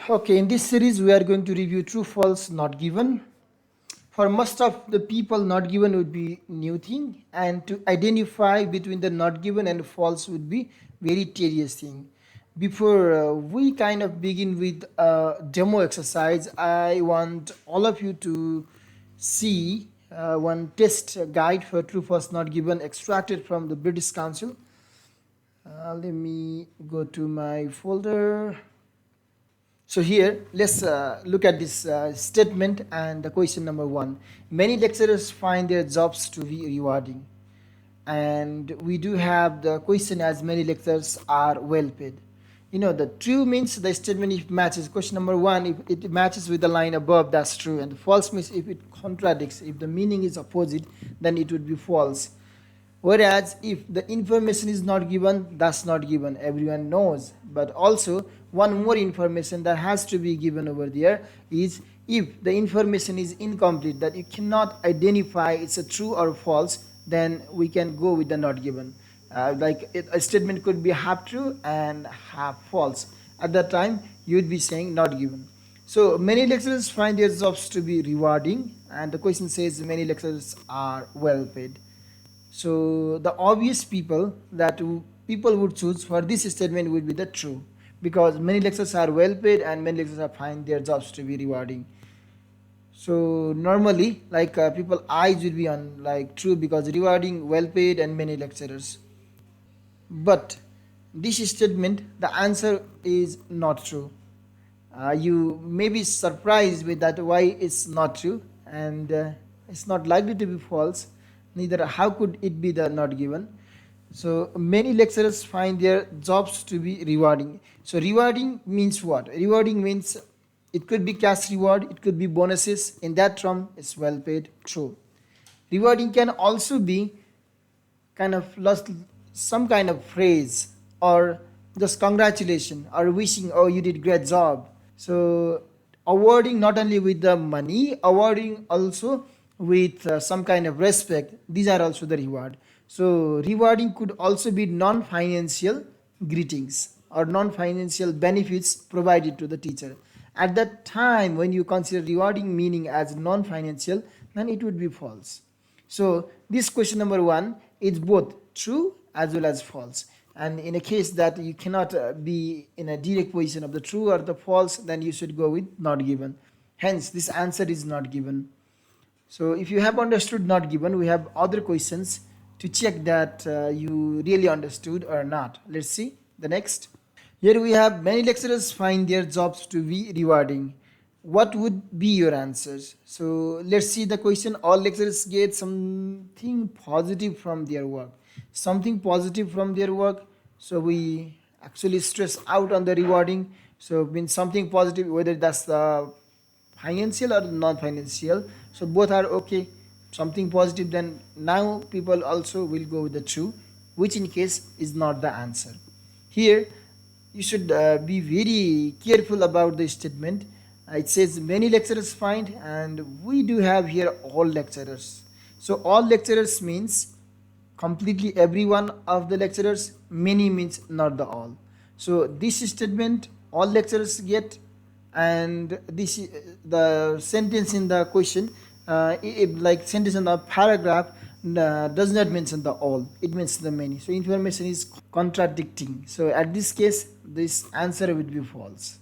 Okay, in this series we are going to review true, false, not given. For most of the people, not given would be new thing, and to identify between the not given and false would be very tedious thing. Before we kind of begin with a demo exercise, I want all of you to see one test guide for true, false, not given extracted from the British Council. Let me go to my folder. So here, let's look at this statement and the question number 1. Many lecturers find their jobs to be rewarding. And we do have the question as many lecturers are well paid. You know, the true means the statement if matches. Question number 1, if it matches with the line above, that's true. And false means if it contradicts, if the meaning is opposite, then it would be false. Whereas if the information is not given, that's not given, everyone knows. But also one more information that has to be given over there is if the information is incomplete, that you cannot identify it's a true or false, then we can go with the not given. A statement could be half true and half false. At that time you would be saying not given. So many lecturers find their jobs to be rewarding, and the question says many lecturers are well paid. So the obvious people that people would choose for this statement would be the true, because many lecturers are well paid and many lecturers find their jobs to be rewarding. So normally people eyes would be on like true, because rewarding, well paid and many lecturers. But this statement, the answer is not true. You may be surprised with that why it's not true, and it's not likely to be false. Neither how could it be the not given. So many lecturers find their jobs to be rewarding. So rewarding means what? Rewarding means it could be cash reward, it could be bonuses. In that term, it's well paid, true. Rewarding can also be kind of lost, some kind of phrase, or just congratulation or wishing, oh you did great job. So awarding not only with the money, awarding also with some kind of respect, these are also the reward. So rewarding could also be non-financial greetings or non-financial benefits provided to the teacher. At that time when you consider rewarding meaning as non-financial, then it would be false. So this question number 1 is both true as well as false. And in a case that you cannot be in a direct position of the true or the false, then you should go with not given. Hence this answer is not given. So if you have understood not given, we have other questions to check that you really understood or not. Let's see the next. Here we have many lecturers find their jobs to be rewarding. What would be your answers? So let's see the question. All lecturers get something positive from their work. Something positive from their work. So we actually stress out on the rewarding. So means something positive, whether that's the financial or non-financial. So both are okay. Something positive, then now people also will go with the true, which in case is not the answer. Here you should be very careful about the statement. It says many lecturers find, and we do have here all lecturers. So all lecturers means completely every one of the lecturers, many means not the all. So this statement all lecturers get, and this the sentence in the question, like sentence in the paragraph does not mention the all, it means the many. So information is contradicting. So at this case this answer would be false.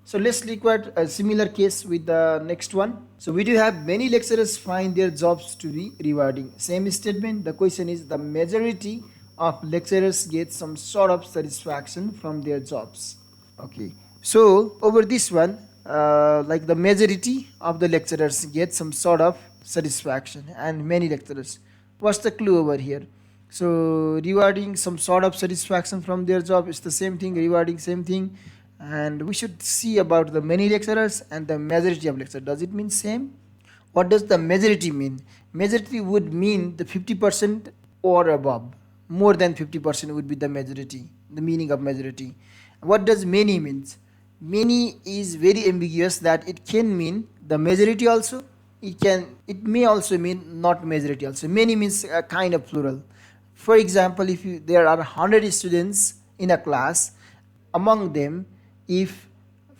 So let's look at a similar case with the next one. So we do have many lecturers find their jobs to be rewarding. Same statement. The question is the majority of lecturers get some sort of satisfaction from their jobs. Okay. So over this one, like the majority of the lecturers get some sort of satisfaction, and many lecturers. What's the clue over here? So rewarding some sort of satisfaction from their job is the same thing, rewarding same thing. And we should see about the many lecturers and the majority of lecturers. Does it mean same? What does the majority mean? Majority would mean the 50% or above. More than 50% would be the majority, the meaning of majority. What does many means? Many is very ambiguous, that it can mean the majority also, it may also mean not majority also. Many means a kind of plural. For example, if there are 100 students in a class, among them if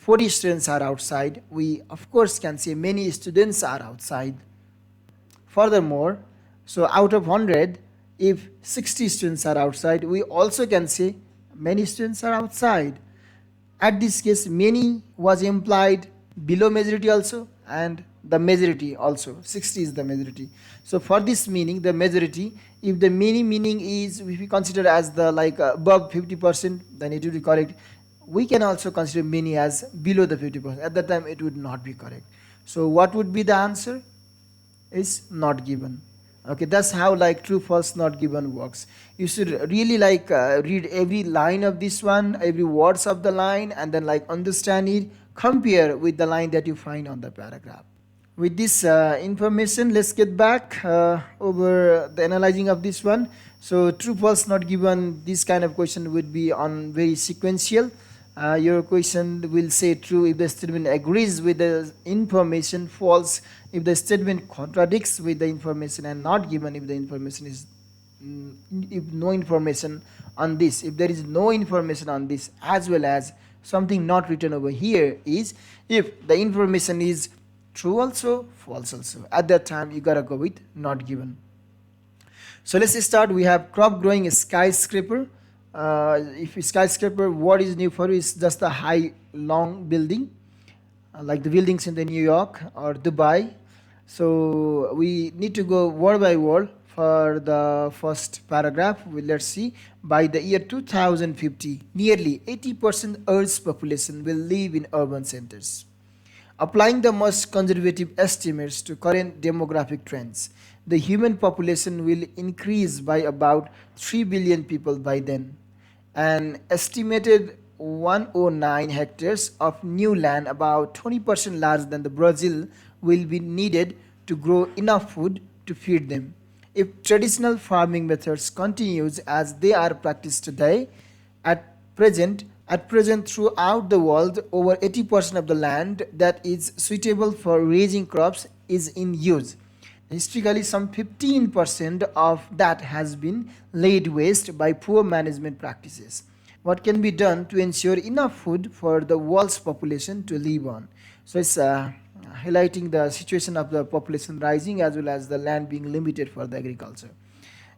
40 students are outside, we of course can say many students are outside. Furthermore, so out of 100, if 60 students are outside, we also can say many students are outside. At this case, many was implied below majority also, and the majority also. 60 is the majority. So for this meaning, the majority, if the many meaning is, if we consider as the like above 50%, then it will be correct. We can also consider many as below the 50%. At that time, it would not be correct. So what would be the answer? Is not given. Okay, that's how like true false not given works. You should really like read every line of this one, every words of the line, and then like understand it, compare with the line that you find on the paragraph. With this information, let's get back over the analyzing of this one. So true false not given, this kind of question would be on very sequential. Your question will say true if the statement agrees with the information, false if the statement contradicts with the information, and not given if the information is if no information on this. If there is no information on this, as well as something not written over here, is if the information is true also, false also. At that time, you gotta go with not given. So let's start. We have crop growing skyscraper. If skyscraper, what is new for you is just a high, long building, like the buildings in the New York or Dubai. So we need to go word by word for the first paragraph. Let's see. By the year 2050, nearly 80% Earth's population will live in urban centers. Applying the most conservative estimates to current demographic trends, the human population will increase by about 3 billion people by then. An estimated 109 hectares of new land, about 20% larger than the Brazil, will be needed to grow enough food to feed them. If traditional farming methods continues as they are practiced today, at present throughout the world, over 80% of the land that is suitable for raising crops is in use. Historically, some 15% of that has been laid waste by poor management practices. What can be done to ensure enough food for the world's population to live on? So it's highlighting the situation of the population rising as well as the land being limited for the agriculture.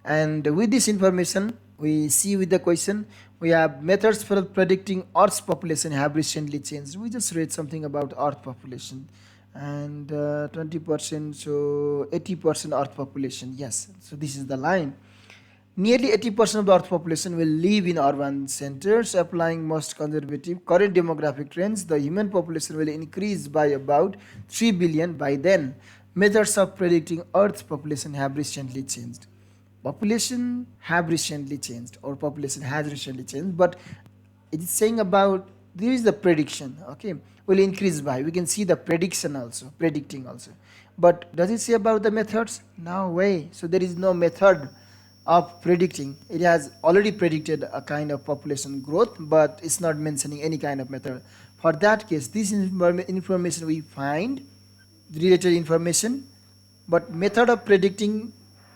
And with this information, we see with the question, we have methods for predicting Earth's population have recently changed. We just read something about Earth population, and 20%, so 80% Earth population. Yes, so this is the line. Nearly 80% of the Earth population will live in urban centers. Applying most conservative current demographic trends, the human population will increase by about 3 billion by then. Methods of predicting Earth's population have recently changed. Population have recently changed, or population has recently changed, but it is saying about, there is the prediction, okay, will increase by, we can see the prediction also, predicting also, but does it say about the methods? No way. So there is no method of predicting. It has already predicted a kind of population growth, but it's not mentioning any kind of method. For that case, this information we find related information, but method of predicting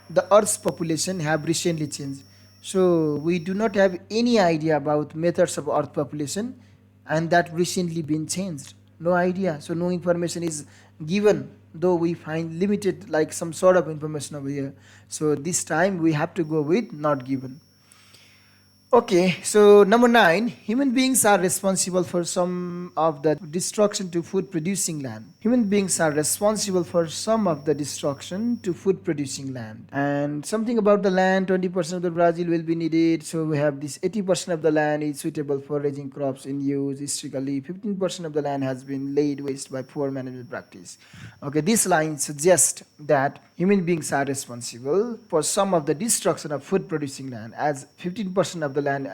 the Earth's population have recently changed. So we do not have any idea about methods of Earth population, and that recently been changed. No idea. So no information is given, though we find limited like some sort of information over here. So this time we have to go with not given. Okay, so number 9, human beings are responsible for some of the destruction to food producing land. Human beings are responsible for some of the destruction to food producing land. And something about the land, 20% of the Brazil will be needed. So we have this 80% of the land is suitable for raising crops in use. Historically, 15% of the land has been laid waste by poor management practice. Okay, this line suggests that human beings are responsible for some of the destruction of food producing land, as 15% of the land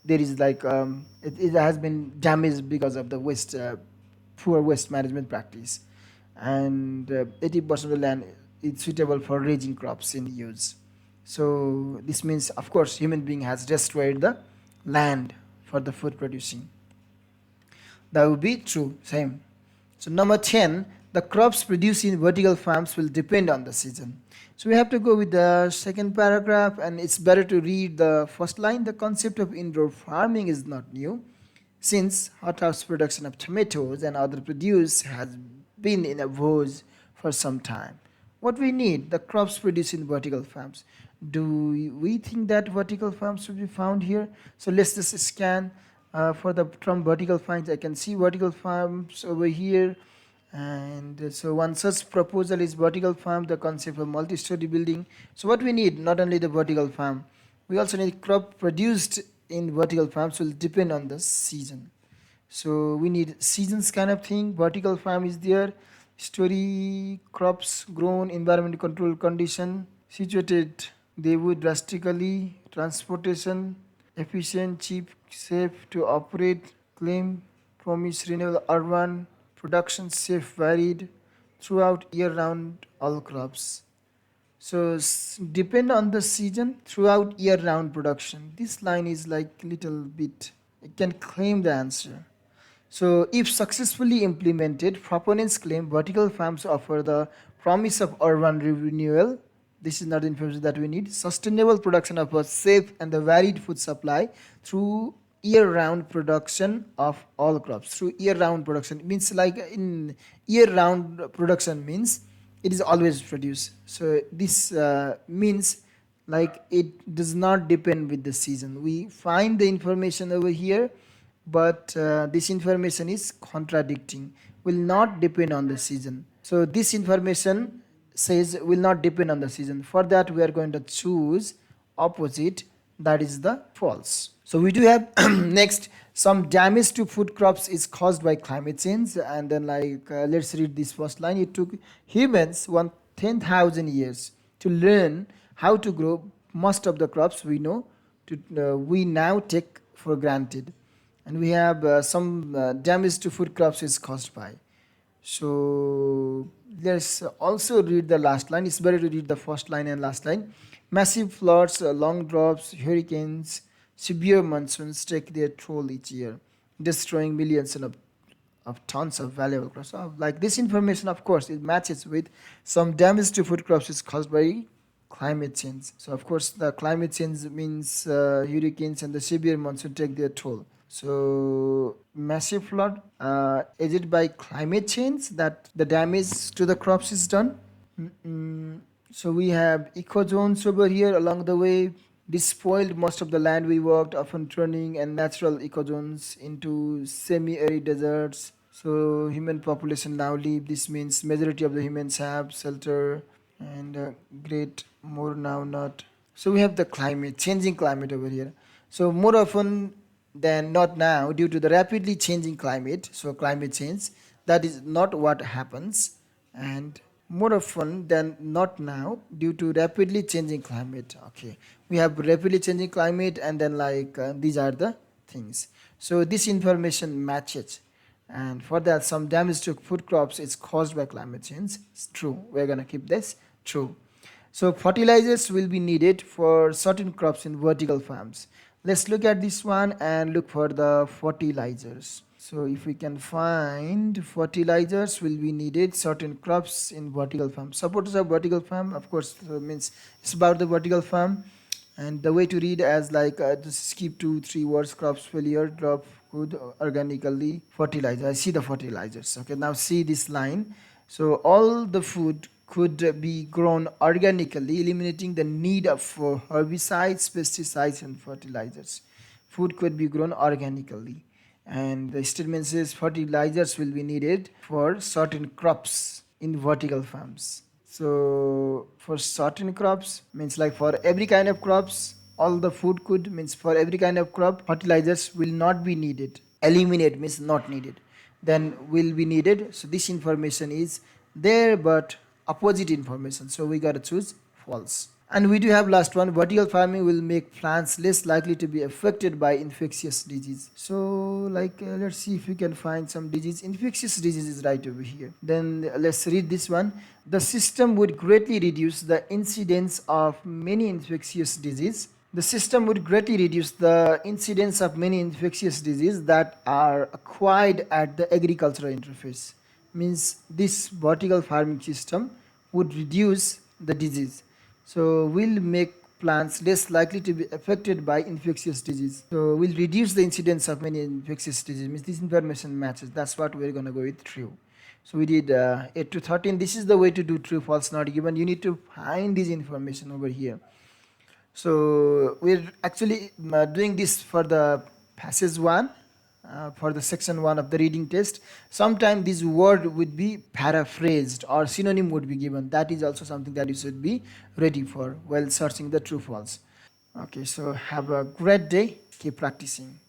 there is like it has been damaged because of the waste poor waste management practice, and 80% of the land is suitable for raising crops in use. So this means, of course, human being has destroyed the land for the food producing. That would be true, same. So number 10, the crops produced in vertical farms will depend on the season. So we have to go with the second paragraph, and it's better to read the first line. The concept of indoor farming is not new. since hothouse production of tomatoes and other produce has been in a woes for some time. What we need, the crops produced in vertical farms. Do we think that vertical farms should be found here? So let's just scan for the from vertical farms. I can see vertical farms over here. And so one such proposal is vertical farm, the concept of multi-story building. So what we need, not only the vertical farm, we also need crop produced in vertical farms will depend on the season. So we need seasons kind of thing. Vertical farm is there. Story crops grown, environment control condition situated. They would drastically transportation efficient, cheap, safe to operate. Claim promise renewable urban production safe varied throughout year round all crops. So depend on the season throughout year round production. This line is like little bit. It can claim the answer. So, if successfully implemented, proponents claim vertical farms offer the promise of urban renewal. This is not the information that we need. Sustainable production of a safe and the varied food supply through year-round production of all crops. Through year-round production it means like in year-round production means it is always produced. So this means like it does not depend with the season. We find the information over here, but this information is contradicting, will not depend on the season. So this information says will not depend on the season. For that we are going to choose opposite, that is the false. So we do have next, some damage to food crops is caused by climate change. And then like let's read this first line. It took humans 10,000 years to learn how to grow most of the crops we know we now take for granted. And we have some damage to food crops is caused by. So let's also read the last line. It's better to read the first line and last line. Massive floods, long droughts, hurricanes, severe monsoons take their toll each year, destroying millions of tons of valuable crops. So, like this information, of course, it matches with some damage to food crops is caused by climate change. So, of course, the climate change means hurricanes and the severe monsoon take their toll. So, massive flood, is it by climate change that the damage to the crops is done? Mm-mm. So we have eco zones over here along the way. This spoiled most of the land we worked, often turning and natural eco zones into semi-arid deserts. So human population now live. This means majority of the humans have shelter and great more now not. So we have the climate, changing climate over here. So more often than not now, due to the rapidly changing climate, so climate change, that is not what happens. And more often than not now, due to rapidly changing climate. Okay, we have rapidly changing climate, and then like these are the things. So this information matches, and for that some damage to food crops is caused by climate change. It's true, we're gonna keep this true. So fertilizers will be needed for certain crops in vertical farms. Let's look at this one and look for the fertilizers. So if we can find fertilizers will be needed certain crops in vertical farm. Supporters of vertical farm, of course, means it's about the vertical farm. And the way to read as like just skip 2-3 words: crops failure, drop good organically, fertilizer. I see the fertilizers. Okay, now see this line. So all the food could be grown organically, eliminating the need of herbicides, pesticides, and fertilizers. Food could be grown organically. And the statement says fertilizers will be needed for certain crops in vertical farms. So for certain crops means like for every kind of crops, all the food could means for every kind of crop, fertilizers will not be needed. Eliminate means not needed. Then will be needed. So this information is there, but opposite information. So we gotta choose false. And we do have last one. Vertical farming will make plants less likely to be affected by infectious disease. So like let's see if we can find some disease. Infectious disease is right over here. Then let's read this one. The system would greatly reduce the incidence of many infectious disease. The system would greatly reduce the incidence of many infectious diseases that are acquired at the agricultural interface. Means this vertical farming system would reduce the disease. So we'll make plants less likely to be affected by infectious disease. So we'll reduce the incidence of many infectious disease. Means this information matches. That's what we're gonna go with true. So we did 8 to 13. This is the way to do true, false, not given. You need to find this information over here. So we're actually doing this for the passage 1, for the section 1 of the reading test. Sometimes this word would be paraphrased or synonym would be given. That is also something that you should be ready for while searching the true false. Okay, so have a great day. Keep practicing.